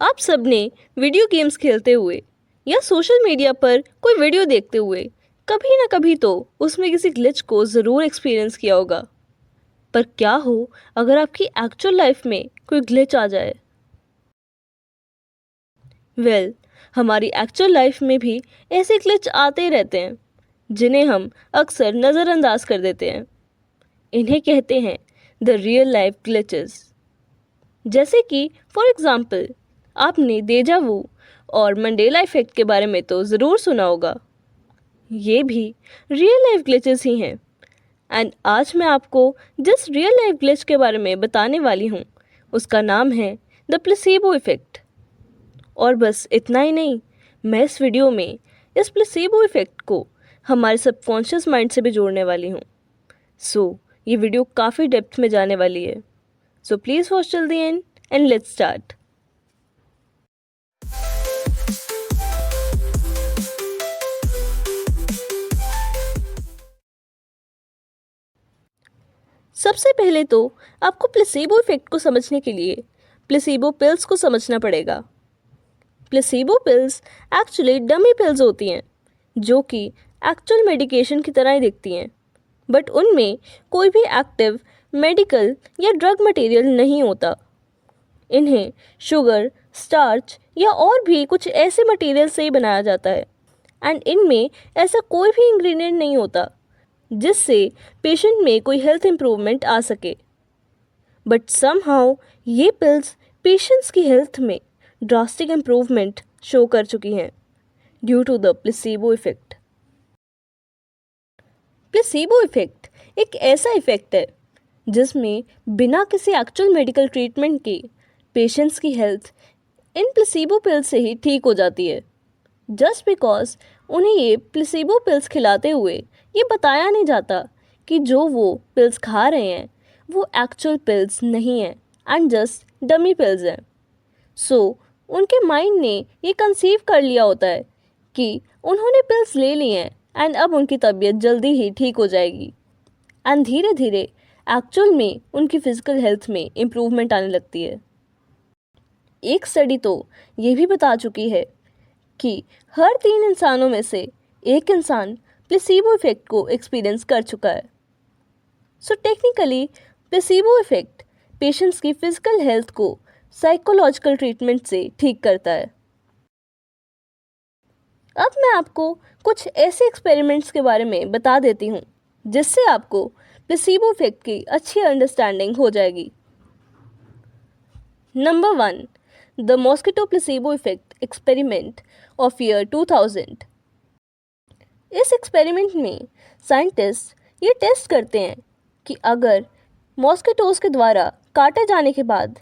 आप सबने video games खेलते हुए या सोशल मीडिया पर कोई वीडियो देखते हुए कभी ना कभी तो उसमें किसी ग्लिच को ज़रूर एक्सपीरियंस किया होगा। पर क्या हो अगर आपकी एक्चुअल लाइफ में कोई ग्लिच आ जाए? हमारी एक्चुअल लाइफ में भी ऐसे ग्लिच आते ही रहते हैं जिन्हें हम अक्सर नज़रअंदाज कर देते हैं। इन्हें कहते हैं द रियल लाइफ ग्लिचेस। जैसे कि फॉर एग्ज़ाम्पल आपने डेजा वू और मंडेला इफ़ेक्ट के बारे में तो ज़रूर सुना होगा। ये भी रियल लाइफ ग्लिचेस ही हैं। एंड आज मैं आपको जिस रियल लाइफ ग्लिच के बारे में बताने वाली हूँ उसका नाम है द प्लेसीबो इफ़ेक्ट। और बस इतना ही नहीं, मैं इस वीडियो में इस प्लेसीबो इफ़ेक्ट को हमारे सबकॉन्शियस माइंड से भी जोड़ने वाली हूँ। ये वीडियो काफ़ी डेप्थ में जाने वाली है। Please watch till the end and let's start. सबसे पहले तो आपको प्लेसीबो इफ़ेक्ट को समझने के लिए प्लेसीबो पिल्स को समझना पड़ेगा। Placebo pills actually dummy pills होती हैं जो कि एक्चुअल मेडिकेशन की तरह ही दिखती हैं, बट उनमें कोई भी एक्टिव मेडिकल या ड्रग मटेरियल नहीं होता। इन्हें शुगर, स्टार्च या और भी कुछ ऐसे मटेरियल से ही बनाया जाता है एंड इनमें ऐसा कोई भी इंग्रेडिएंट नहीं होता जिससे पेशेंट में कोई हेल्थ इम्प्रूवमेंट आ सके। बट समहाउ ये पिल्स पेशेंट्स की हेल्थ में ड्रास्टिक इम्प्रूवमेंट शो कर चुकी हैं due to the placebo effect. Placebo effect एक ऐसा इफ़ेक्ट है जिसमें बिना किसी एक्चुअल मेडिकल ट्रीटमेंट के पेशेंट्स की हेल्थ इन प्लेसीबो पिल्स से ही ठीक हो जाती है, जस्ट बिकॉज उन्हें ये प्लेसीबो पिल्स खिलाते हुए ये बताया नहीं जाता कि जो वो पिल्स खा रहे हैं वो एक्चुअल पिल्स नहीं हैं एंड जस्ट डमी पिल्स हैं। उनके माइंड ने ये कंसीव कर लिया होता है कि उन्होंने पिल्स ले ली हैं एंड अब उनकी तबीयत जल्दी ही ठीक हो जाएगी एंड धीरे धीरे एक्चुअल में उनकी फ़िज़िकल हेल्थ में इम्प्रूवमेंट आने लगती है। एक स्टडी तो ये भी बता चुकी है कि हर 3 इंसानों में से एक इंसान प्लेसीबो इफ़ेक्ट को एक्सपीरियंस कर चुका है। टेक्निकली प्लेसीबो इफ़ेक्ट पेशेंट्स की फ़िज़िकल हेल्थ को साइकोलॉजिकल ट्रीटमेंट से ठीक करता है। अब मैं आपको कुछ ऐसे एक्सपेरिमेंट्स के बारे में बता देती हूँ जिससे आपको प्लेसीबो इफ़ेक्ट की अच्छी अंडरस्टैंडिंग हो जाएगी। Number 1, the mosquito placebo effect experiment of year 2000। इस एक्सपेरिमेंट में साइंटिस्ट ये टेस्ट करते हैं कि अगर मॉस्किटोज़ के द्वारा काटे जाने के बाद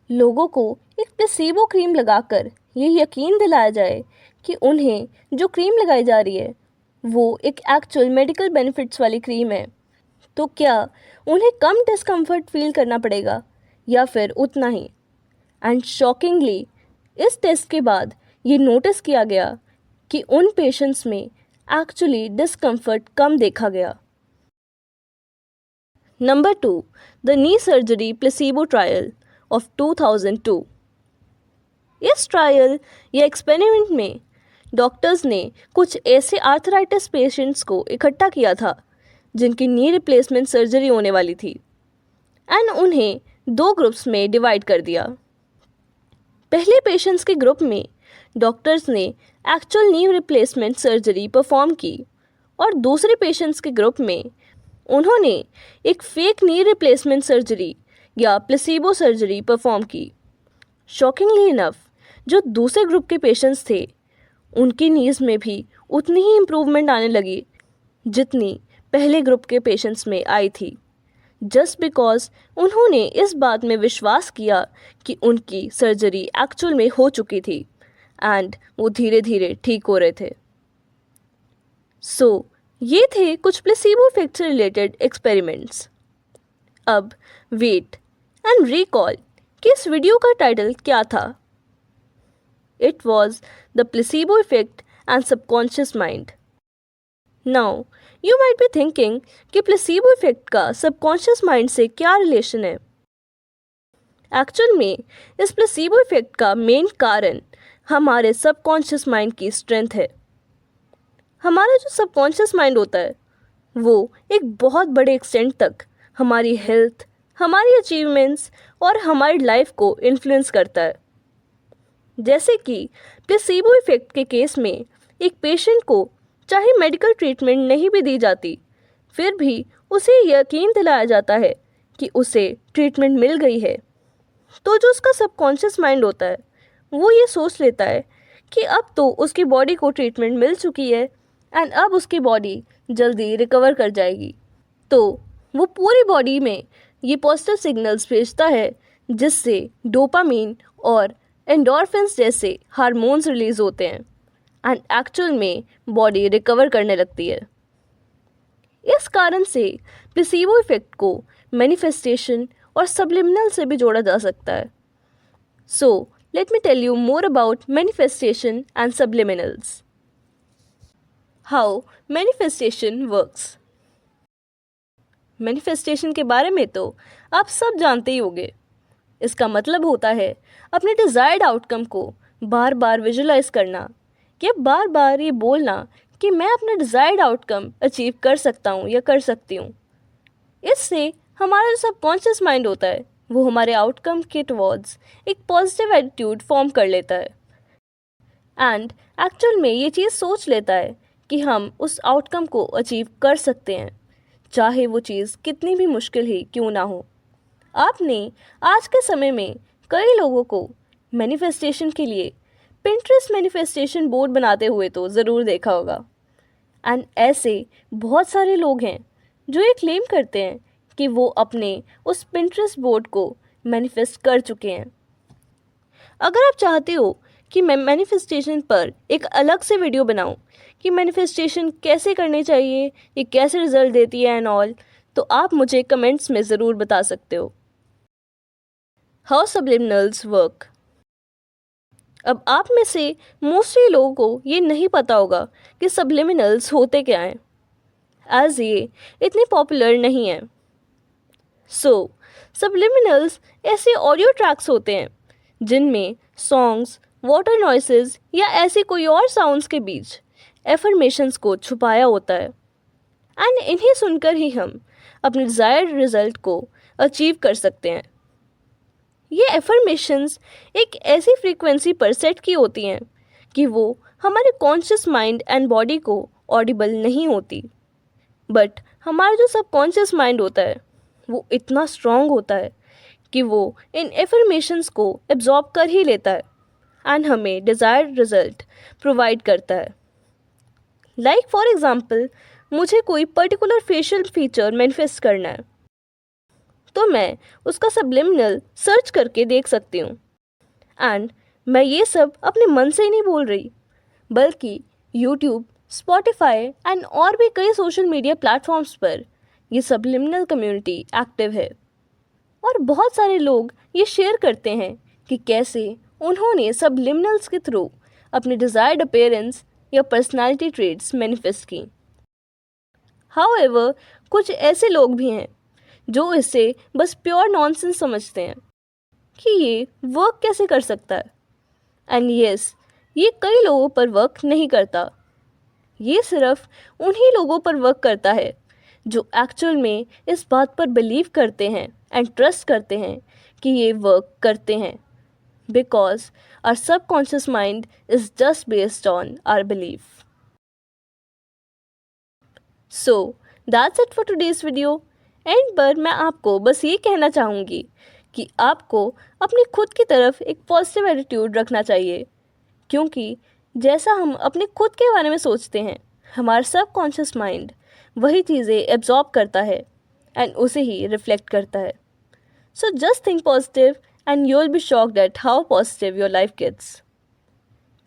लोगों को एक प्लेसीबो क्रीम लगाकर ये यकीन दिलाया जाए कि उन्हें जो क्रीम लगाई जा रही है वो एक एक्चुअल मेडिकल बेनिफिट्स वाली क्रीम है, तो क्या उन्हें कम डिस्कम्फर्ट फील करना पड़ेगा या फिर उतना ही? एंड शॉकिंगली इस टेस्ट के बाद ये नोटिस किया गया कि उन पेशेंट्स में एक्चुअली डिस्कम्फर्ट कम देखा गया। Number 2, the knee surgery placebo trial of 2002। इस ट्रायल या एक्सपेरिमेंट में डॉक्टर्स ने कुछ ऐसे आर्थराइटिस पेशेंट्स को इकट्ठा किया था जिनकी नी रिप्लेसमेंट सर्जरी होने वाली थी एंड उन्हें 2 ग्रुप्स में डिवाइड कर दिया। पहले पेशेंट्स के ग्रुप में डॉक्टर्स ने actual knee replacement surgery perform की और दूसरे पेशेंट्स के ग्रुप में उन्होंने एक फेक नी रिप्लेसमेंट सर्जरी या प्लेसीबो सर्जरी परफॉर्म की। शॉकिंगली इनफ जो दूसरे ग्रुप के पेशेंट्स थे उनकी नीज़ में भी उतनी ही इम्प्रूवमेंट आने लगी जितनी पहले ग्रुप के पेशेंट्स में आई थी, जस्ट बिकॉज उन्होंने इस बात में विश्वास किया कि उनकी सर्जरी एक्चुअल में हो चुकी थी एंड वो धीरे धीरे ठीक हो रहे थे। ये थे कुछ प्लेसीबो इफेक्ट से रिलेटेड एक्सपेरिमेंट्स। अब वेट एंड रिकॉल कि इस वीडियो का टाइटल क्या था। It was the placebo effect and subconscious mind. Now you might be thinking कि प्लेसीबो इफेक्ट का सबकॉन्शियस माइंड से क्या रिलेशन है। एक्चुअल में इस प्लेसीबो इफेक्ट का मेन कारण हमारे सबकॉन्शियस माइंड की स्ट्रेंथ है। हमारा जो सबकॉन्शियस माइंड होता है वो एक बहुत बड़े एक्सटेंट तक हमारी हेल्थ, हमारी अचीवमेंट्स और हमारी लाइफ को इन्फ्लुएंस करता है। जैसे कि प्लेसीबो इफेक्ट के केस में एक पेशेंट को चाहे मेडिकल ट्रीटमेंट नहीं भी दी जाती, फिर भी उसे यकीन दिलाया जाता है कि उसे ट्रीटमेंट मिल गई है, तो जो उसका सबकॉन्शियस माइंड होता है वो ये सोच लेता है कि अब तो उसकी बॉडी को ट्रीटमेंट मिल चुकी है एंड अब उसकी बॉडी जल्दी रिकवर कर जाएगी। तो वो पूरी बॉडी में ये पॉजिटिव सिग्नल्स भेजता है जिससे डोपामीन और एंडोर्फिन्स जैसे हार्मोन्स रिलीज होते हैं एंड एक्चुअल में बॉडी रिकवर करने लगती है। इस कारण से प्लेसीबो इफेक्ट को मैनिफेस्टेशन और सब्लिमिनल से भी जोड़ा जा सकता है। So let me tell you more about manifestation and subliminals. How manifestation works. Manifestation के बारे में तो आप सब जानते ही होंगे। इसका मतलब होता है अपने डिज़ायर्ड आउटकम को बार बार विजुलाइज करना या बार बार ये बोलना कि मैं अपना डिज़ायर्ड आउटकम अचीव कर सकता हूँ या कर सकती हूँ। इससे हमारा जो सबकॉन्शियस माइंड होता है वो हमारे आउटकम के टुवर्ड्स एक पॉजिटिव एटीट्यूड फॉर्म कर लेता है एंड एक्चुअल में ये चीज़ सोच लेता है कि हम उस आउटकम को अचीव कर सकते हैं, चाहे वो चीज़ कितनी भी मुश्किल ही क्यों ना हो। आपने आज के समय में कई लोगों को मैनिफेस्टेशन के लिए पिंटरेस्ट मैनिफेस्टेशन बोर्ड बनाते हुए तो ज़रूर देखा होगा एंड ऐसे बहुत सारे लोग हैं जो ये क्लेम करते हैं कि वो अपने उस पिंटरेस्ट बोर्ड को मैनिफेस्ट कर चुके हैं। अगर आप चाहते हो कि मैं मैनिफेस्टेशन पर एक अलग से वीडियो बनाऊं कि मैनिफेस्टेशन कैसे करनी चाहिए, ये कैसे रिजल्ट देती है एंड ऑल, तो आप मुझे कमेंट्स में ज़रूर बता सकते हो। How subliminals work. अब आप में से मोस्टली लोगों को ये नहीं पता होगा कि सब्लिमिनल्स होते क्या हैं, एज ये इतने पॉपुलर नहीं हैं। सो सब्लिमिनल्स ऐसे ऑडियो ट्रैक्स होते हैं जिनमें सॉन्ग्स, वाटर नॉइसेस या ऐसी कोई और साउंड्स के बीच एफर्मेशंस को छुपाया होता है एंड इन्हें सुनकर ही हम अपने डिज़ायर्ड रिजल्ट को अचीव कर सकते हैं। ये एफर्मेशंस एक ऐसी फ्रीक्वेंसी पर सेट की होती हैं कि वो हमारे कॉन्शियस माइंड एंड बॉडी को ऑडिबल नहीं होती, बट हमारा जो सबकॉन्शियस माइंड होता है वो इतना स्ट्रॉन्ग होता है कि वो इन एफर्मेशंस को एब्जॉर्ब कर ही लेता है एंड हमें डिज़ायर्ड रिजल्ट प्रोवाइड करता है। लाइक फॉर एग्ज़ाम्पल, मुझे कोई पर्टिकुलर फेशियल फीचर मैनिफेस्ट करना है तो मैं उसका सब्लिमिनल सर्च करके देख सकती हूँ एंड मैं ये सब अपने मन से ही नहीं बोल रही, बल्कि यूट्यूब, स्पॉटिफाई एंड और भी कई सोशल मीडिया प्लेटफॉर्म्स पर ये सब्लिमिनल कम्युनिटी एक्टिव है और बहुत सारे लोग ये शेयर करते हैं कि कैसे उन्होंने सब्लिमिनल्स के थ्रू अपने डिज़ायर्ड अपीयरेंस या पर्सनालिटी ट्रेट्स मैनिफेस्ट की। हाउएवर, कुछ ऐसे लोग भी हैं जो इसे बस प्योर नॉनसेंस समझते हैं कि ये वर्क कैसे कर सकता है एंड यस, ये कई लोगों पर वर्क नहीं करता। ये सिर्फ उन्हीं लोगों पर वर्क करता है जो एक्चुअल में इस बात पर बिलीव करते हैं एंड ट्रस्ट करते हैं कि ये वर्क करते हैं, because our subconscious mind is just based on our belief. So that's it for today's video. And पर मैं आपको बस ये कहना चाहूँगी कि आपको अपनी खुद की तरफ एक पॉजिटिव एटीट्यूड रखना चाहिए, क्योंकि जैसा हम अपने खुद के बारे में सोचते हैं हमारा सबकॉन्शियस माइंड वही चीज़ें एब्जॉर्ब करता है एंड उसे ही रिफ्लेक्ट करता है। So just think positive and you will be shocked at how positive your life gets.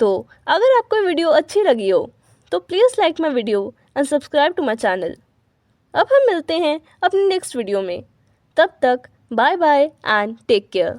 तो अगर आपको वीडियो अच्छी लगी हो तो please like my video and subscribe to my channel. अब हम मिलते हैं अपने नेक्स्ट वीडियो में, तब तक bye bye and take care.